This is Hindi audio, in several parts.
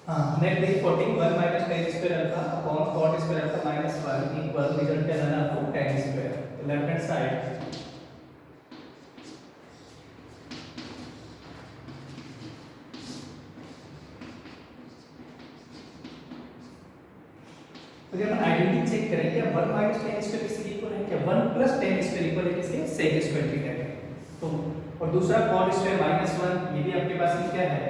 हाँ नेट देखिए 14 1 minus tan square alpha upon cot square alpha minus 1 equal result क्या आना आपको टेन स्क्वायर। तो लेफ्ट हैंड साइड तो जब आइडेंटिटी चेक करेंगे 1 माइनस टेन स्क्वायर किसके इक्वल है क्या 1 प्लस टेन स्क्वायर इक्वल है किसके सेक स्क्वायर थीटा के। तो और दूसरा कॉट स्क्वायर माइनस 1 ये भी आपके पास में क्या है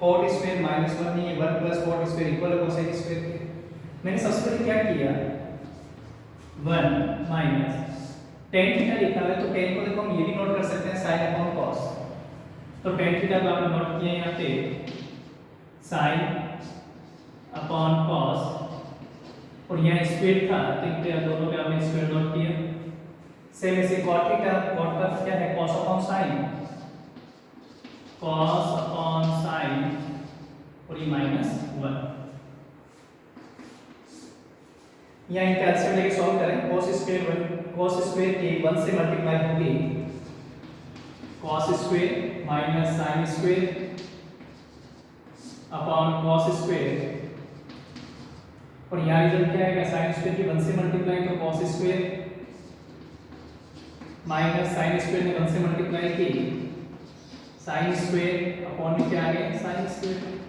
कॉट स्क्वायर माइनस 1 नहीं है 1 प्लस कॉट स्क्वायर इक्वल है कोसेक स्क्वायर के। मैंने सबसे पहले क्या किया 1 माइनस टेन थीटा लिखा है तो टेन को देखो हम ये भी नोट कर सकते हैं साइन अपॉन कॉस। तो टेन थीटा को आपने नोट किया यहाँ पे साइन अपॉन कॉस और यहाँ स्क्वायर था तो इन पे दोनों पे आपने स्क्वायर नोट किया। सेम ऐसे कॉट थीटा कॉट का क्या है cos upon sine cos upon sine और ये माइनस 1 यहाँ इनका एलसीएम लेके सॉल्व करें cos स्क्वायर के 1 से मल्टीप्लाई होगी cos square minus sine square upon cos square और यहाँ रिजल्ट क्या आएगा साइन स्क्वायर की 1 से मल्टीप्लाई तो cos square minus sine square ने 1 से मल्टीप्लाई की साइन स्क्वायर अपॉन में क्या आ गया साइन स्क्वायर।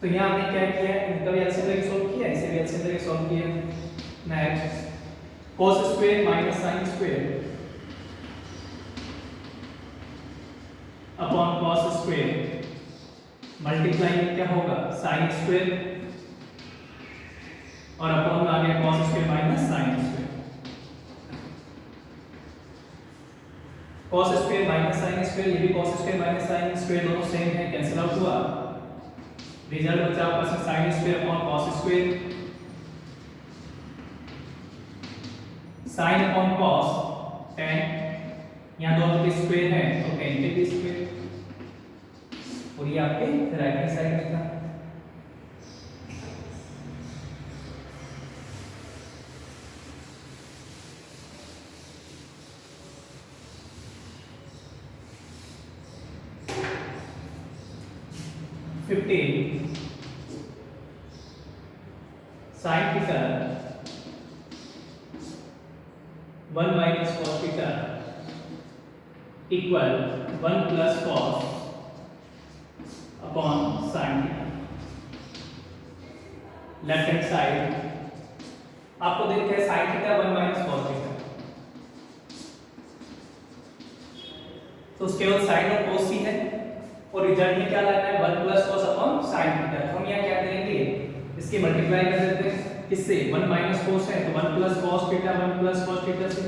तो यहाँ हमने क्या किया इनका भी एलसीएम लेके सॉल्व किया इसे भी एलसीएम लेके सॉल्व किया। Next cos square minus sine square upon cos square multiply में क्या होगा साइन स्क्वायर और अपॉन में आ गया cos square minus sine square. cos square minus sine square ये भी cos square minus sine square दोनों सेम है कैंसिल आउट हुआ रिजल्ट बचा आपका sin square upon cos square sin upon cos tan यहां दोनों के स्क्वायर है तो tan के भी स्क्वायर और ये आपके राइट हैंड साइड में था। sin theta 1 minus cos theta equal 1 plus cos upon sin theta. Left hand side आपको देखते हैं sin theta 1 minus cos theta तो केवल sin और cos ही है और रिजल्ट में क्या लाना है 1 plus cos upon sin theta. तो हम यहाँ क्या करेंगे इसकी मल्टीप्लाई कर देते हैं इससे 1 माइनस cos है तो 1 plus cos theta 1 plus cos theta से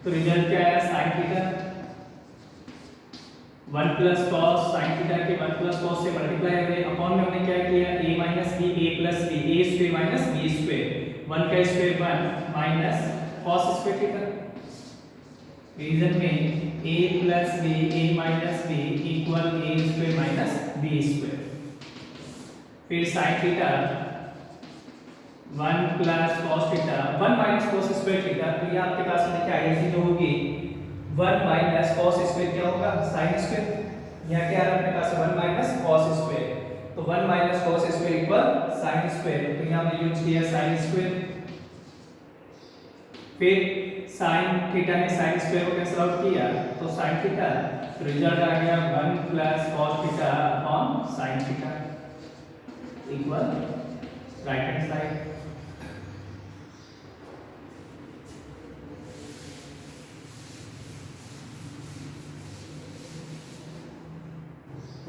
तो रिजल्ट क्या आया sin theta 1 plus cos sin theta के 1 प्लस cos से मल्टीप्लाई करें अपॉन में हमने क्या किया a minus b a plus b a square minus b square 1 का square 1 minus cos square theta रीजन में a plus b a minus b equal a square minus b square. फिर sin theta 1 plus cos theta 1 minus cos square theta तो ये आपके पास में क्या आइडेंटिटी जो होगी 1 माइनस cos स्क्वायर क्या होगा sin स्क्वायर। यहाँ क्या आ रहा है अपने पास 1 माइनस cos स्क्वायर तो 1 minus cos square equal sin square तो यहाँ हमने यूज किया sin स्क्वायर। फिर sin थीटा में sin स्क्वायर को कैंसिल आउट किया तो sin थीटा रिजल्ट आ गया 1 plus cos theta upon sin theta equal right hand side.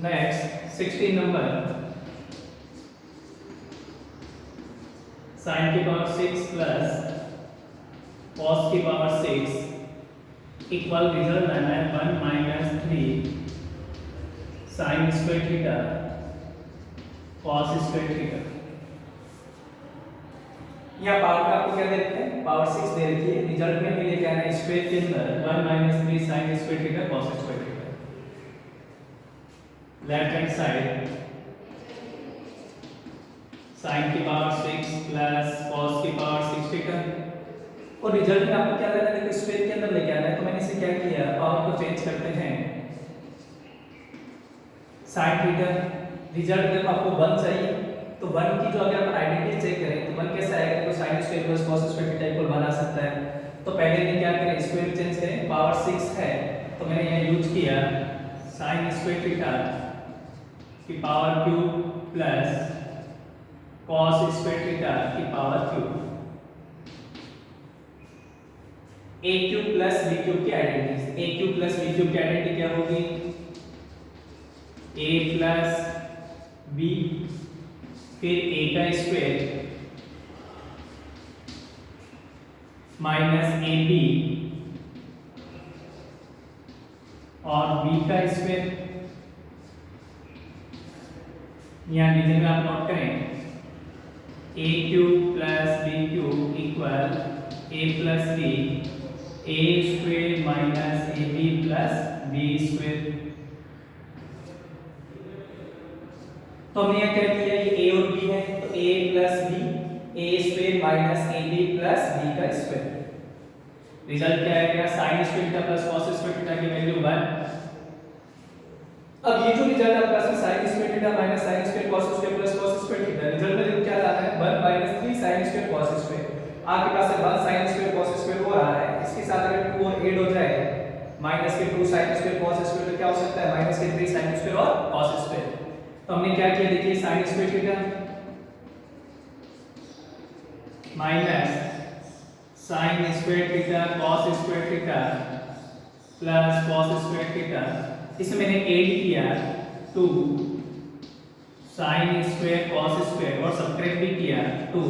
Next 16 number sin की पावर 6 प्लस cos की पावर 6 इक्वल रिजल्ट लाना है 1 minus 3 sin square theta cos square theta. यहाँ पावर का आपको क्या देते हैं पावर 6 दे रखी है रिजल्ट में मिले क्या है स्क्वायर के अंदर 1 minus 3 sin square theta cos square theta. Left hand side sin की पावर 6 प्लस cos की पावर 6 थीटा और रिजल्ट में आपको क्या लेना है स्क्वायर के अंदर लेके आना है तो मैंने इसे क्या किया पावर को चेंज करते हैं साइन थीटा। रिजल्ट देखो आपको 1 चाहिए, तो 1 की जो अगर अपन आइडेंटिटी चेक करें तो 1 कैसा आएगा, तो sin square plus cos square theta equal 1 आ सकता है। तो पहले ने क्या करें, स्क्वायर चेंज करें, पावर 6 है तो मैंने यहाँ यूज किया sin स्क्वायर थीटा की power cube plus cos square theta की power cube. a cube plus b cube की identity, a cube plus b cube की आइडेंटिटी क्या होगी, a प्लस b फिर a का स्क्वायर माइनस ए बी और b का स्क्वायर। यहाँ डिवीजन में आप नोट करें, a cube plus b cube equal a plus b, a square minus A B plus b square. तो हमने यहाँ क्या किया, ये a और b है तो a plus b, a square minus A B plus b का स्क्वायर। रिजल्ट क्या आएगा, sin square theta plus cos square theta की वैल्यू 1। अब ये जो रिजल्ट आपका है sin square theta minus sin square cos square plus cos square theta, result में देखो क्या आ रहा है 1 minus 3 sin square cos square. आपके पास 1 sin स्क्वायर cos स्क्वायर हो रहा है, इसके साथ अगर 2 और ऐड हो जाए माइनस के 2 sin स्क्वायर cos स्क्वायर तो क्या हो सकता है, माइनस के 3 sin स्क्वायर और cos स्क्वायर। तो हमने क्या किया, देखिए sin square theta minus sin square theta cos square theta plus cos square theta, इसमें मैंने ऐड किया 2 sin स्क्वायर cos स्क्वायर और सब्ट्रैक्ट भी किया 2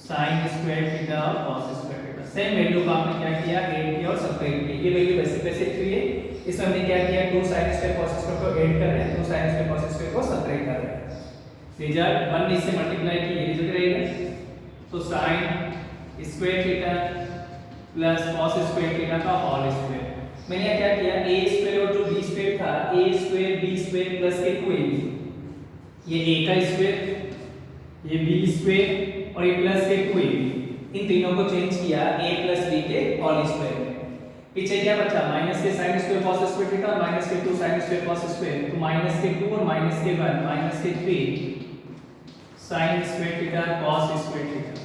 sin स्क्वायर थीटा और cos square theta. Same value का आपने क्या किया, ऐड किया और सब्ट्रैक्ट किया। ये वैल्यू वैसे वैसे थी है, इसमें हमने क्या किया 2 sin स्क्वायर cos स्क्वायर को ऐड कर रहे हैं, 2 sin स्क्वायर cos स्क्वायर को सब्ट्रैक्ट कर रहे हैं। रिजल्ट 1 से मल्टीप्लाई किए रिजल्ट रहेगा, तो sin square theta plus cos square theta का होल स्क्वायर। मैंने यहाँ क्या किया, a स्क्वायर और जो b स्क्वायर था, a square b square plus के 2ab, ये a का स्क्वायर, ये b स्क्वायर और ये प्लस के 2ab, इन तीनों को चेंज किया a प्लस b के होल स्क्वायर में। पीछे क्या बचा, माइनस के sin square cos square theta minus के 2 sin स्क्वायर cos स्क्वायर, तो माइनस के 2 और माइनस के 1 माइनस के 3 sin square theta cos square theta.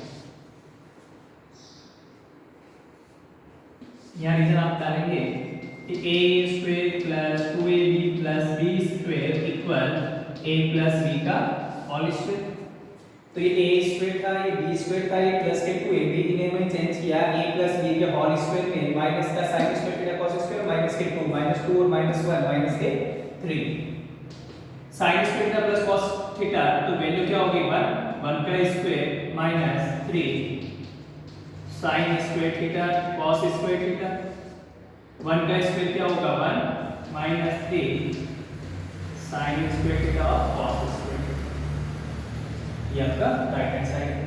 यहाँ रीजन आप डालेंगे कि a square plus 2ab plus b square equal a plus b का होल स्क्वायर। तो ये a स्क्वायर था, ये b स्क्वायर था, ये प्लस के 2ab, इन्हें मैंने चेंज किया a प्लस b के होल स्क्वायर में, माइनस का sin square theta cos square minus के 2 माइनस 2 और माइनस 1 माइनस के 3 sin square theta plus cos theta, तो वैल्यू क्या होगी 1 का square minus 3 sin square theta cos square theta, 1 का स्क्वायर क्या होगा 1 माइनस 3 sin स्क्वायर थीटा और cos स्क्वायर थीटा। ये आपका राइट हैंड साइड है।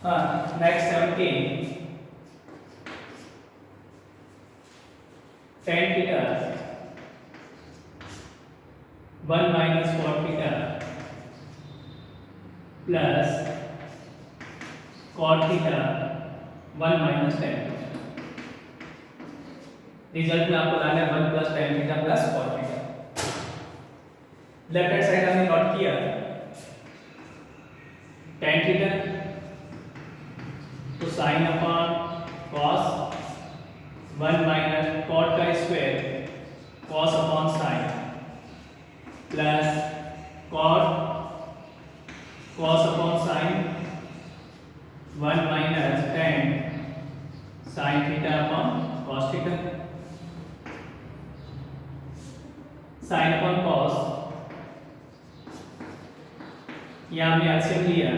हाँ, next 17 tan theta 1 minus cot theta plus cot theta 1 minus tan theta. Result में आपको लाना है 1 plus tan theta plus cot theta. Left hand side हमने नोट किया tan थीटा तो sin upon cos 1 minus cot का square cos upon sin plus cos upon sin 1 minus tan sin theta upon cos theta. sin upon cos, यहाँ हमने एलसीएम लिया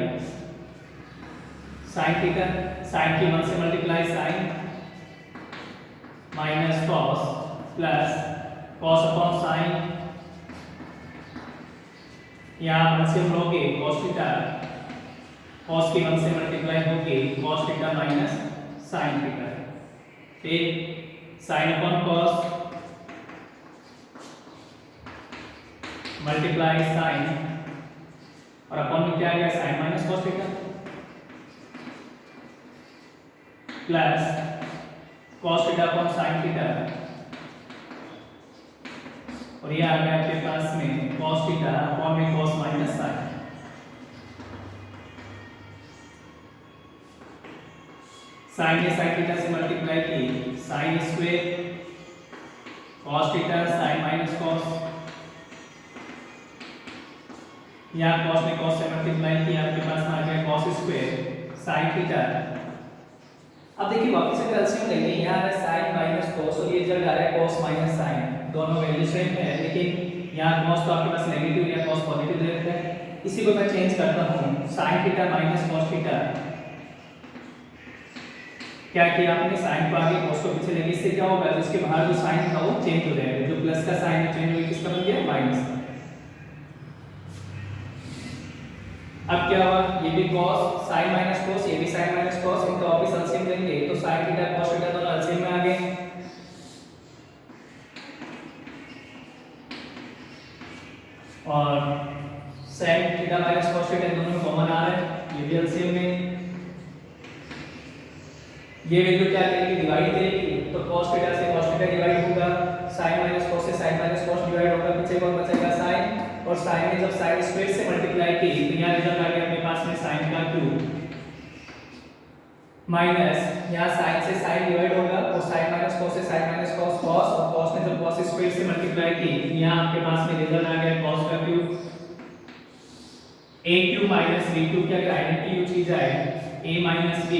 sin थीटा, sin की 1 से multiply sin minus cos plus cos upon sin, यहाँ एलसीएम लोगे cos थीटा, cos की 1 से मल्टीप्लाई होगी cos theta minus sin theta. फिर sine upon cos multiply sine, और अपॉन में क्या आ गया sine minus cos theta, plus cos theta upon sine theta, और ये आ गया आपके पास में कॉस थीटा अपॉन में कॉस माइनस साइन। साइन ने साइन थीटा से मल्टीप्लाई की, sine square cos theta sine minus cos, यहाँ कॉस ने कॉस से मल्टीप्लाई किया, आपके पास में आ गया कॉस स्क्वायर साइन थीटा। अब देखिए वापस से एलसीएम लेंगे, यहाँ है साइन माइनस कॉस और ये रिजल्ट आ रहा है कॉस माइनस साइन, दोनों वैल्यू सेम है, लेकिन यहाँ कॉस तो आपके पास नेगेटिव या कॉस पॉजिटिव दे रखा है। इसी को मैं चेंज करता हूँ, sine theta minus cos theta, क्या किया आपने साइन को आगे कॉस को पीछे लेके, इससे क्या होगा जिसके बाहर जो साइन था वो चेंज हो जाएगा, जो प्लस का साइन है चेंज होकर किसका बन गया माइनस का। अब क्या हुआ, ये भी cos sin माइनस cos, ये भी sin माइनस cos, इनका वापस एलसीएम लेंगे तो sin थीटा cos थीटा दोनों एलसीएम में आ गए, और sin theta minus cos theta दोनों में कॉमन आ रहा है, ये भी एलसीएम में। ये वैल्यू क्या करेगी डिवाइड करेगी, तो cos थीटा से cos थीटा डिवाइड होगा, sin माइनस cos से sin माइनस cos डिवाइड होगा, पीछे कौन बचेगा sin, और sin ने जब sin स्क्वायर से मल्टीप्लाई की तो यहाँ रिजल्ट आ गया अपने पास में sin का क्यूब माइनस यहाँ sin से sin डिवाइड होगा, और sin माइनस cos से sin माइनस cos cos, और cos ने जब cos स्क्वायर से मल्टीप्लाई की यहाँ आपके पास में रिजल्ट आ गया cos का cube. a cube minus b cube की अगर आइडेंटिटी यूज की जाए a माइनस b,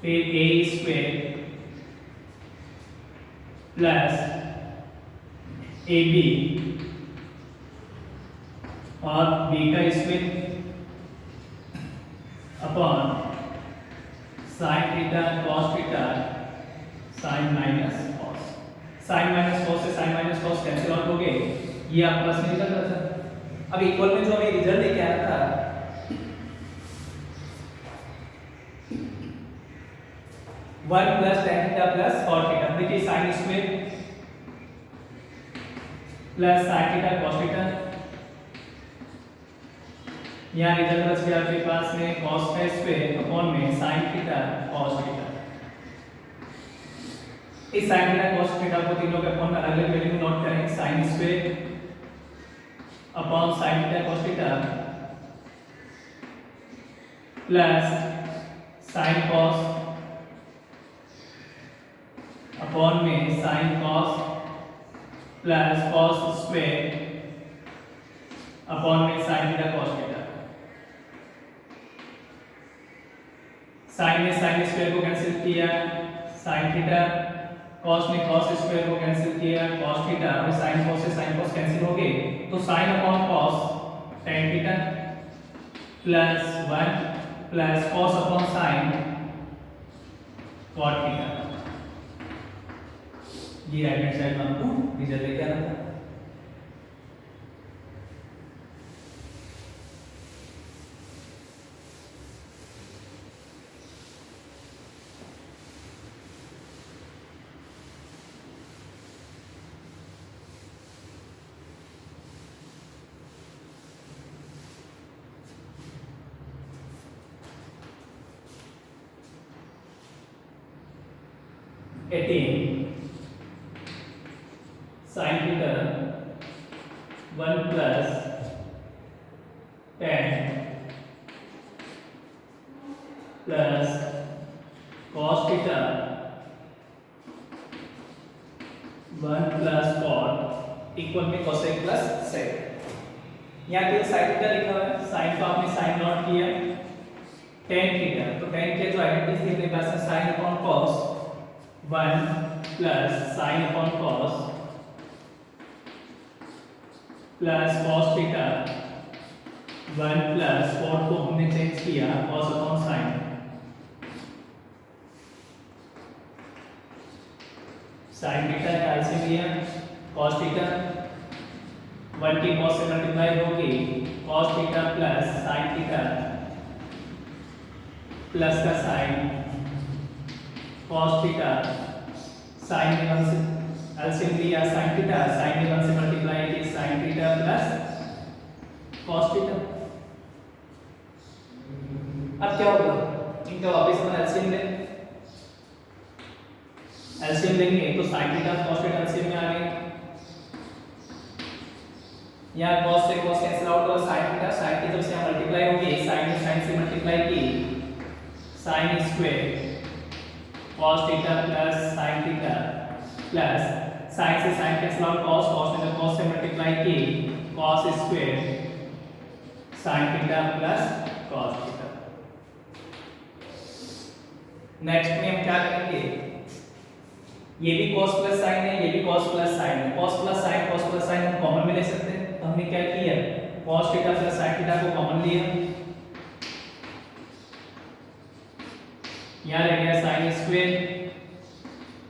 फिर a स्क्वायर प्लस ab और b का square upon sin theta cos theta sin minus cos, sin minus cos से sin minus cos cancel out हो गए, ये आपके पास में रिजल्ट आता है। अब इक्वल में जो हमें रिजल्ट लेके आया था 1 plus tan theta plus cos theta, देखिए sin square plus sin theta cos theta, यहाँ रिजल्ट बच गया आपके पास में cos का स्क्वायर अपॉन में sin थीटा cos थीटा। इस sin थीटा cos थीटा को तीनों के अपॉन में अलग अलग वैल्यू नोट करें, sin square upon sin theta cos theta plus sin cos upon में sin cos plus cos square upon में sin theta cos theta. sin ने sin स्क्वायर को कैंसिल किया, sin थीटा, cos ने cos स्क्वायर को कैंसिल किया, cos थीटा, और sin cos से sin cos कैंसिल हो गए, तो sin upon cos tan theta plus 1 plus cos upon sin cot theta. ये राइट हैंड साइड में आपको रिजल्ट लेके आना था। sin theta 1 plus tan plus cos theta 1 plus cot equal में cosec प्लस sec। यहाँ पे sin थीटा लिखा हुआ है, sin को आपने sin नॉट किया, tan थीटा, तो tan के जो आइडेंटिटी थी अपने पास में sin upon cos 1 plus sin upon cos plus cos theta 1 plus cot को हमने चेंज किया cos upon sin, sin theta का एलसीएम लिया cos थीटा 1 की cos से मल्टीप्लाई होगी cos theta plus sin theta plus का साइन cos थीटा, साइन में 1 से एलसीएम लिया sin थीटा, साइन में 1 से मल्टीप्लाई की sin theta plus cos theta. अब क्या होगा, इनका वापस अपन एलसीएम लें, एलसीएम लेंगे तो sin theta cos theta LCM में आ गए, यहाँ cos से cos कैंसिल आउट और sin थीटा, sin की जब से यहाँ मल्टीप्लाई होगी, sin में sin से मल्टीप्लाई की sin square cos theta plus sin theta plus sin से sin cancel out cos, cos में cos से मल्टीप्लाई की cos square sin theta plus cos theta. Next में हम क्या करेंगे, ये भी cos प्लस sin है, ये भी cos प्लस sin है, cos प्लस sin हम कॉमन में ले सकते हैं, तो हमने क्या किया cos theta plus sin theta को कॉमन लिया, यहाँ रह गया sin स्क्वायर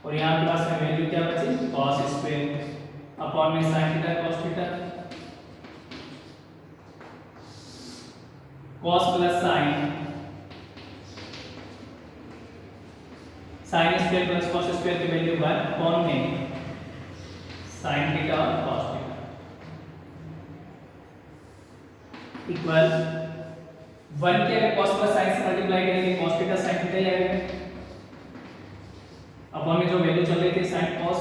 और यहाँ के पास में वैल्यू क्या बची cos स्क्वायर अपॉन में sin theta cos theta, cos plus sin sin square plus cos square की वैल्यू 1 अपॉन में sin थीटा और cos थीटा इक्वल 1 के अगर cos प्लस sin से मल्टीप्लाई करेंगे cos थीटा sin थीटा ही आएगा, अपॉन में जो वैल्यू चल रही थी sin cos,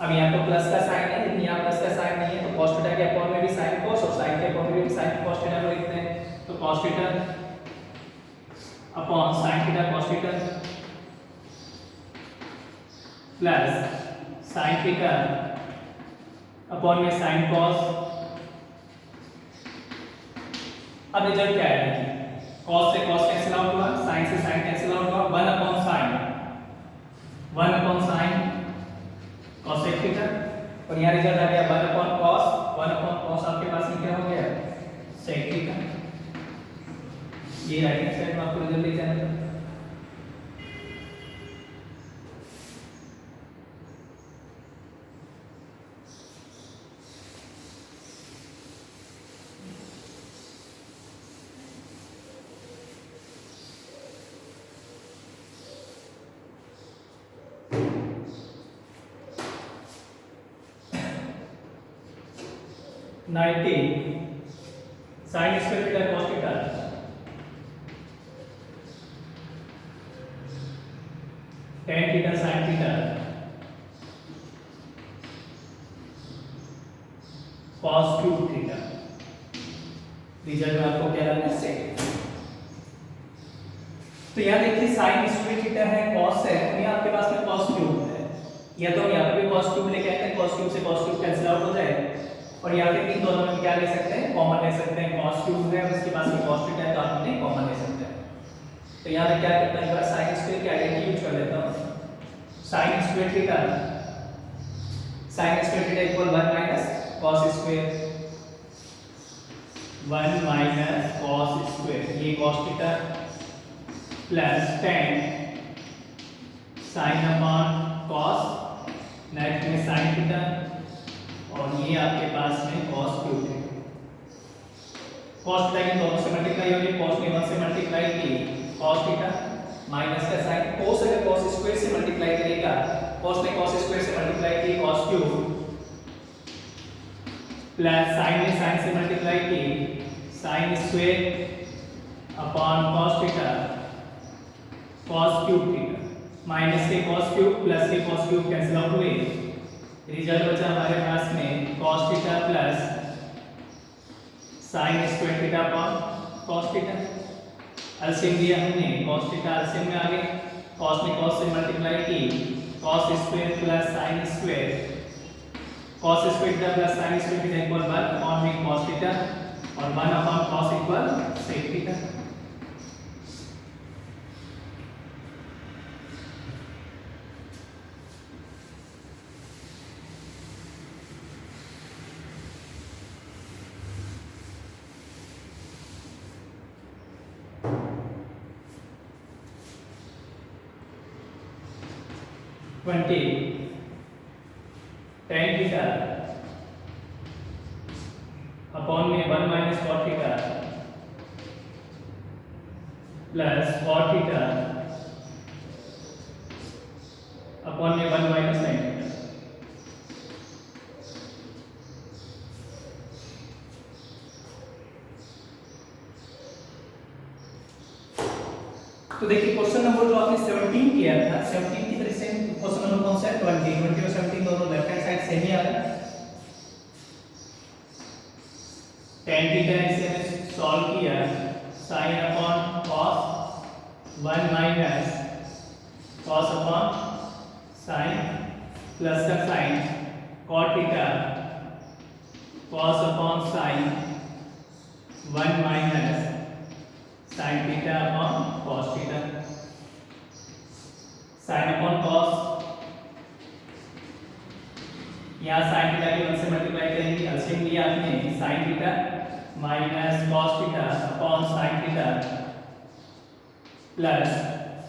अब यहाँ तो प्लस का साइन है लेकिन यहाँ प्लस का साइन नहीं है, तो cos थीटा के अपॉन में भी sin cos और sin के अपॉन में भी sin cos थीटा को लिखते हैं, तो cos theta upon sin theta cos theta plus sin theta upon में sin cos। अब रिजल्ट क्या है देखिए, cos से cos कैंसिल आउट हुआ, sin से sin कैंसिल आउट हुआ, 1 अपॉन sin cos थीटा और यहाँ रिजल्ट आ गया 1 अपॉन cos आपके पास में क्या हो गया sec थीटा। ये राइट हैंड साइड में आपको रिजल्ट लिख जाना था। sin square theta cos theta tan theta sin theta cos cube theta, result में आपको क्या लगना है सेक। तो यहाँ देखिए sin स्क्वायर थीटा है cos है और यहाँ आपके पास में cos क्यूब है, या तो यहाँ पे भी cos क्यूब लेके आते हैं, cos क्यूब से cos क्यूब कैंसिल आउट हो जाए, और यहाँ पे इन दोनों में क्या ले सकते हैं कॉमन ले सकते हैं, cos क्यूब है और उसके पास में cos थीटा है तो आप इन्हें कॉमन ले सकते हैं। तो यहाँ पे क्या करता है, एक बार sin स्क्वायर की आइडेंटिटी यूज कर लेता हूँ, sin square theta equal 1 minus cos square, 1 minus cos square, ये cos theta plus tan sin upon cos, next में sin थीटा और ये आपके पास में cos क्यूब है, cos थीटा की दोनों से मल्टीप्लाई होगी, cos ने 1 से मल्टीप्लाई की cos थीटा माइनस का साइन, cos अगर cos स्क्वायर से मल्टीप्लाई करेगा, cos ने cos स्क्वायर से मल्टीप्लाई की cos क्यूब प्लस sin ने sin से मल्टीप्लाई की sin square upon cos theta cos cube theta, minus के cos क्यूब प्लस के cos क्यूब कैंसिल आउट हुए, रिजल्ट बचा हमारे पास में cos theta plus sin square theta upon cos theta. LCM दिया हमने, cos थीटा एलसीएम में आ गए, cos ने cos से मल्टीप्लाई की cos square plus sin square, cos square theta plus sin square theta equal 1 upon में cos थीटा और 1 upon cos equal sec theta. Twenty tan theta upon में 1 minus cos theta plus cot theta upon में 1 माइनस साइन थीटा। तो देखिए क्वेश्चन नंबर जो आपने 17 किया था, 17 की तरह से क्वेश्चन नंबर कौन सा है 20 और 17 दोनों लेफ्ट हैंड साइड सेम ही आ रहा है। tan थीटा इसे हमने सॉल्व किया, sin upon cos 1 minus cos upon sin plus का sin cot theta cos upon sin 1 minus sin theta upon cos theta. sin upon cos, यहाँ sin थीटा के 1 से मल्टीप्लाई करेंगे, एलसीएम लिया आपने sin theta minus cos theta upon sin theta plus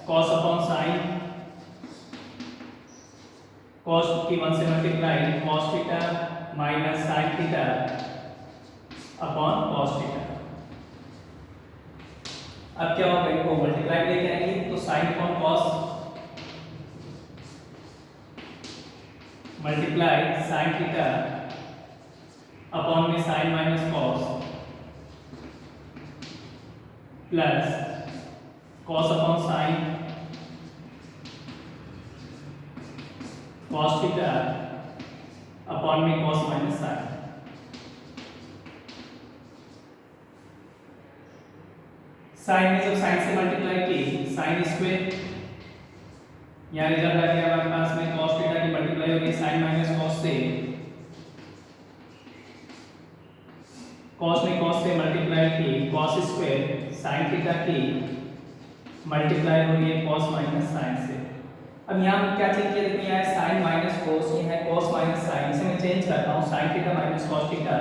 cos upon sin, cos की 1 से multiply cos theta minus sin theta upon cos theta. अब क्या होगा, इनको मल्टीप्लाई लेके आएंगे तो sin upon cos multiply sin theta upon में sin minus cos plus cos upon sin cos theta upon में cos माइनस sin। sin में जब sin से मल्टीप्लाई की sin स्क्वायर, यहाँ रिजल्ट आ गया हमारे पास में cos थीटा की मल्टीप्लाई होगी sin माइनस cos से, cos में cos से मल्टीप्लाई की cos स्क्वायर, sin थीटा की मल्टीप्लाई हो रही है cos माइनस sin से। अब यहाँ हम क्या चेंज किया, देखिए यहाँ है sin माइनस cos, ये है cos माइनस sin, इसे मैं चेंज करता हूँ sin theta minus cos theta,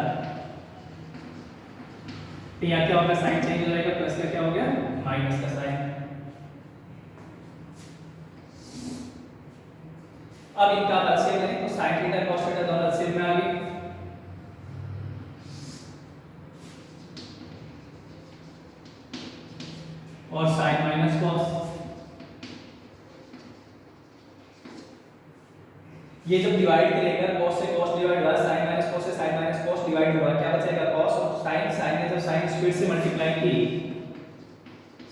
तो यहाँ क्या होगा sin चेंज हो जाएगा, प्लस का क्या हो गया माइनस का sin। अब इनका एलसीएम लें तो sin थीटा cos थीटा दोनों एलसीएम में आ गए, और sin माइनस cos, ये जब डिवाइड करेगा cos से cos डिवाइड हुआ, sin माइनस cos से sin माइनस cos डिवाइड हुआ, क्या बचेगा cos और sin, sin ने जब sin स्क्वायर से मल्टीप्लाई की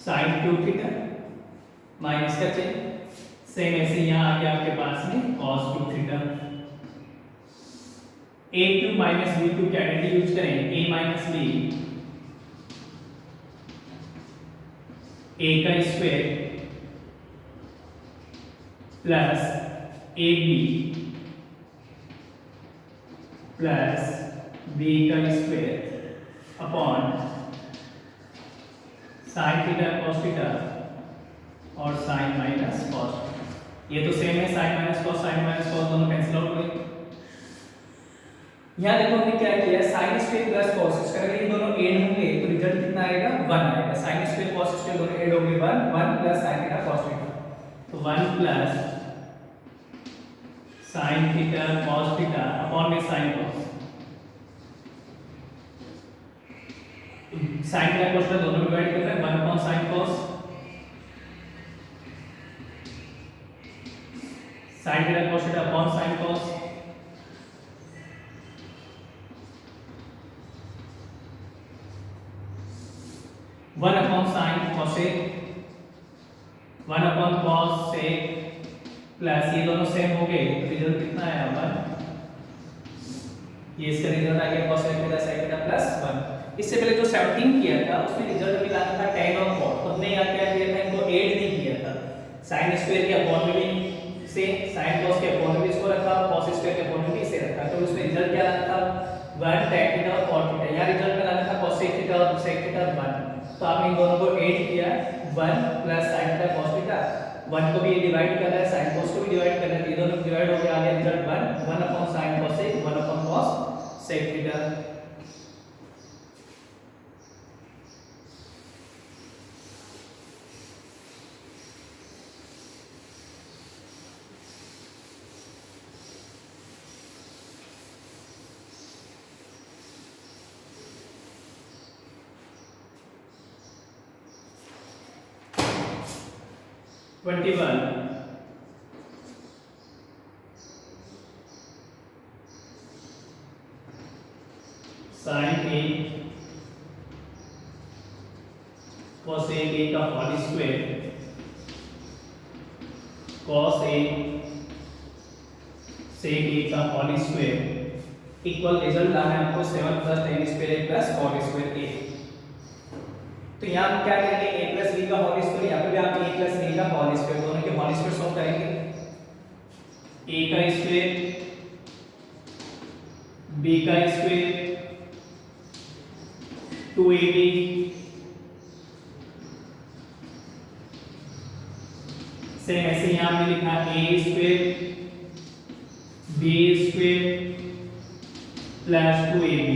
sin क्यूब थीटा माइनस का चेंज, सेम ऐसे यहाँ आ गया आपके पास में cos cube theta. a cube minus b cube क्या आइडेंटिटी यूज करें, a माइनस b, a का square plus ab plus b का square upon sin theta cos theta और sin माइनस cos। ये तो सेम है, sin माइनस cos दोनों कैंसिल आउट हुए। यहाँ देखो हमने क्या किया, sin square plus cos square, अगर ये दोनों ऐड होंगे तो रिजल्ट कितना आएगा 1 आएगा। sin स्क्वायर cos स्क्वायर दोनों ऐड होंगे 1 plus sin theta cos theta, तो 1 plus sin theta cos theta upon में sin cos, sin theta cos theta दोनों डिवाइड कर रहे हैं 1 upon sin cos, sin theta cos theta upon sin cos, one upon sine cosec, 1 upon cos sec plus ये दोनों सेम हो गए तो रिजल्ट कितना आया 1, ये इसका रिजल्ट आ गया cos theta sin theta plus 1। इससे पहले जो 17 किया था उसमें रिजल्ट मिलाना था tan और cot, तो हमने यहाँ क्या किया था, इनको ऐड नहीं किया था, sin स्क्वायर के अपॉन में भी से sin cos के अपॉन में भी इसको रखा, cos स्क्वायर के अपॉन में भी इसे रखा, तो उसमें रिजल्ट क्या लाना था 1 tan थीटा और cot थीटा। यहाँ रिजल्ट में लाना था cosec थीटा और sec थीटा 1, तो आपने इन दोनों को ऐड किया 1 plus sin theta cos theta, 1 को भी डिवाइड कर रहा है, sin cos को भी डिवाइड कर रहा है, ये दोनों डिवाइड हो गया, आ गया result 1 upon sin cosec 1 upon cos sec theta. 21 sin a cosec a का whole square cos a sec a का होल स्क्वायर इक्वल रिजल्ट लाना है आपको 7 + tan square a + cot square a। तो यहाँ हम क्या करेंगे a + b का होल स्क्वायर, यहाँ पे भी आप a + b का होल स्क्वायर, दोनों के होल स्क्वायर सॉल्व करेंगे। a का स्क्वायर b का स्क्वायर 2ab सेम ऐसे यहाँ हमने लिखा a square b square + 2ab।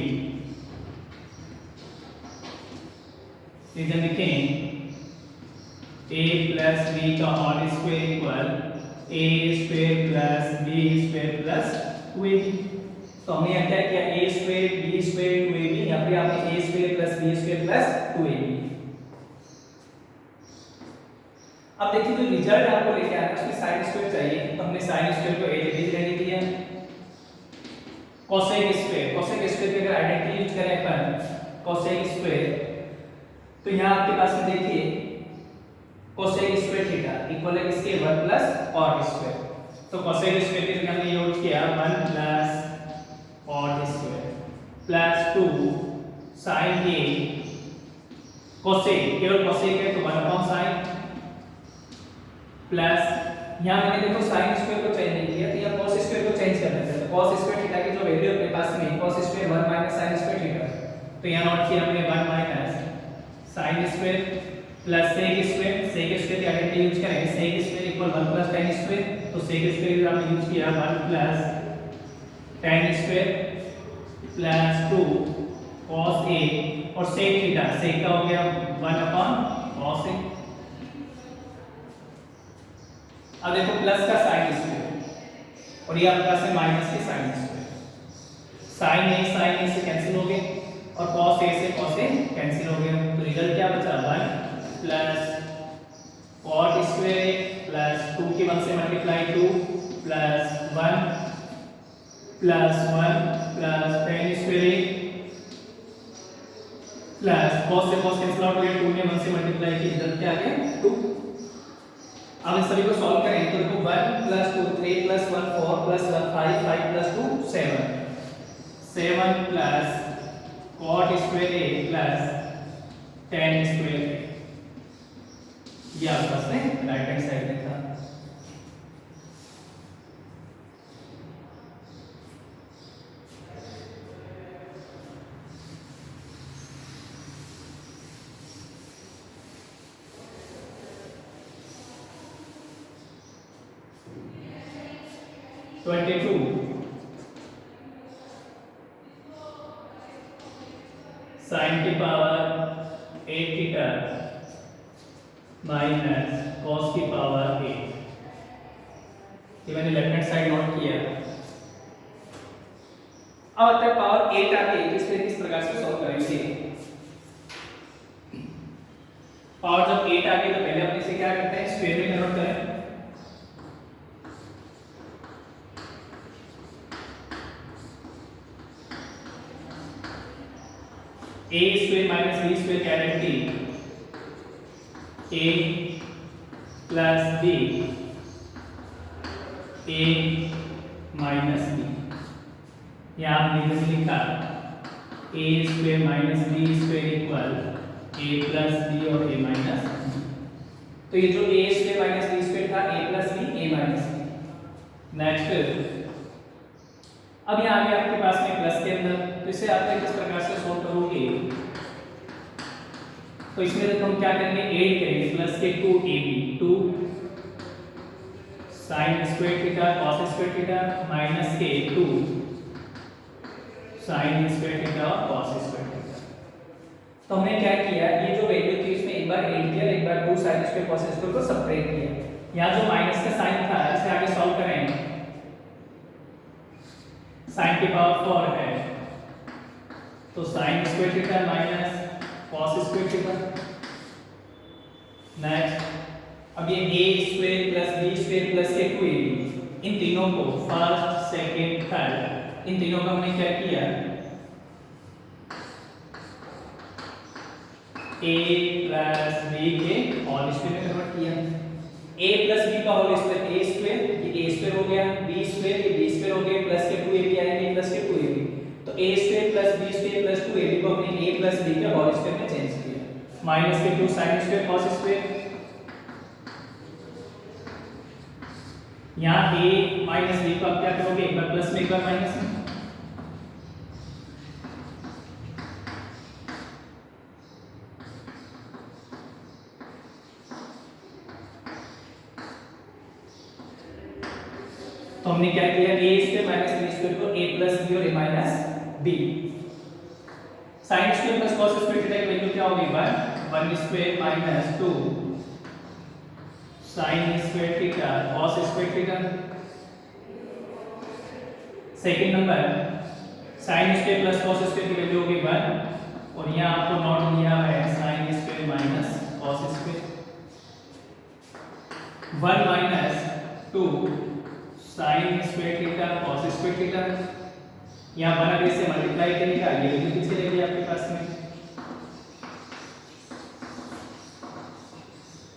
इधर लिखें a + b का whole square equal a square + b square + 2ab। तो हमने यहाँ क्या किया a square b square 2ab, यहाँ पे आपने a square + b square + 2ab। अब देखिए जो रिजल्ट आपको लेके आना है उसमें साइन स्क्वायर चाहिए, तो हमने साइन स्क्वायर को a डिग्री लेने दिया। कोसेक स्क्वायर की अगर आइडेंटिटी यूज करें अपन कोसेक स्क्वायर, तो यहाँ आपके पास में देखिए कोसेक स्क्वायर थीटा इक्वल है किसके 1 + cot स्क्वायर। तो कोसेक स्क्वायर के लिए हमने यूज किया 1 + cot square + 2 sin a cosec, केवल कोसेक है तो 1/sin प्लस यहाँ मैंने देखो साइन स्क्वायर को चेंज नहीं किया, तो यहाँ cos स्क्वायर को चेंज कर देते हैं। तो cos स्क्वायर थीटा की जो वैल्यू अपने पास में cos square 1 - sin square theta, तो यहाँ नोट किया हमने 1 - sin square plus sec square की आइडेंटिटी यूज करेंगे, sec square equal 1 + tan square, तो sec स्क्वायर हमने यूज किया 1 + tan स्क्वायर + 2 cos a और sec थीटा, sec का हो गया 1/cos a। अब देखो प्लस का साइन स्क्वायर और ये आपके पास है माइनस के साइन स्क्वायर, साइन a से कैंसिल हो गए और cos a से cos a कैंसिल हो गया। तो रिजल्ट क्या बचा 1 + cot स्क्वायर प्लस 2 के 1 से multiply 2 plus 1 plus 1 plus tan square plus cos से cos कैंसिल आउट हो गया, 2 ने 1 से मल्टीप्लाई किया, रिजल्ट क्या आ गया 2। अब इन सभी को सॉल्व करें तो देखो 1 + 2 3 + 1 4 + 1 5 5 + 2 7 7 plus cot square a plus tan square a, ये आपके पास में राइट हैंड साइड में था। sin की पावर 8 थीटा माइनस cos की पावर 8, ये मैंने लेफ्ट हैंड साइड नोट किया। अब आता है पावर 8 आके किस प्रकार से सॉल्व करेंगे। पावर जब 8 आके तो पहले अपने से क्या करते हैं स्क्वायर में कन्वर्ट करें। a square minus b square की identity a plus b a minus b, यहाँ हमने लिखा a square minus b square equal a plus b और a माइनस b। तो ये जो a square minus b square था a plus b a minus b। Next अब यहाँ पे आपके पास में प्लस के अंदर, तो इसे आप किस प्रकार से सोल्व करोगे, तो इसमें तो हम क्या करेंगे ऐड करेंगे प्लस के 2ab 2 sin square theta cos square theta minus के 2 sin स्क्वायर थीटा और cos स्क्वायर थीटा। तो हमने क्या किया, ये जो वैल्यू थी इसमें एक बार ऐड किया, एक बार 2 sin स्क्वायर cos स्क्वायर को सब्ट्रैक्ट किया। यहाँ जो माइनस का साइन था इसे आगे सॉल्व करेंगे, sin की पावर 4 है तो sin square theta minus cos square theta. Next अब ये a square plus b square plus के 2ab, इन तीनों को फर्स्ट सेकंड थर्ड इन तीनों का हमने क्या किया, a प्लस b के होल स्क्वायर में कन्वर्ट किया। a प्लस b का होल स्क्वायर a स्क्वायर, ये a स्क्वायर हो गया, b स्क्वायर ये b स्क्वायर हो गया, प्लस के 2ab आएंगे प्लस के 2ab, तो a square plus b square plus 2ab को हमने a प्लस b के होल स्क्वायर में चेंज किया। माइनस के 2 sin स्क्वायर cos स्क्वायर, यहाँ a माइनस b को आप क्या करोगे, एक बार प्लस में एक बार माइनस में, तो हमने क्या किया, a square minus b square को a प्लस b और a minus b, sin square plus cos square theta की वैल्यू क्या होगी, 1 square minus 2 sin square theta cos square theta. Second number sin square plus cos square की वैल्यू होगी 1, और यहाँ आपको नॉट दिया है sin square minus cos square, 1 minus 2 sin square theta cos square theta, यहाँ 1 अगर इसे मल्टीप्लाई करेगा ये वैल्यू कितनी चलेगी आपके पास में,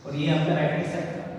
और ये आपका राइट हैंड साइड था।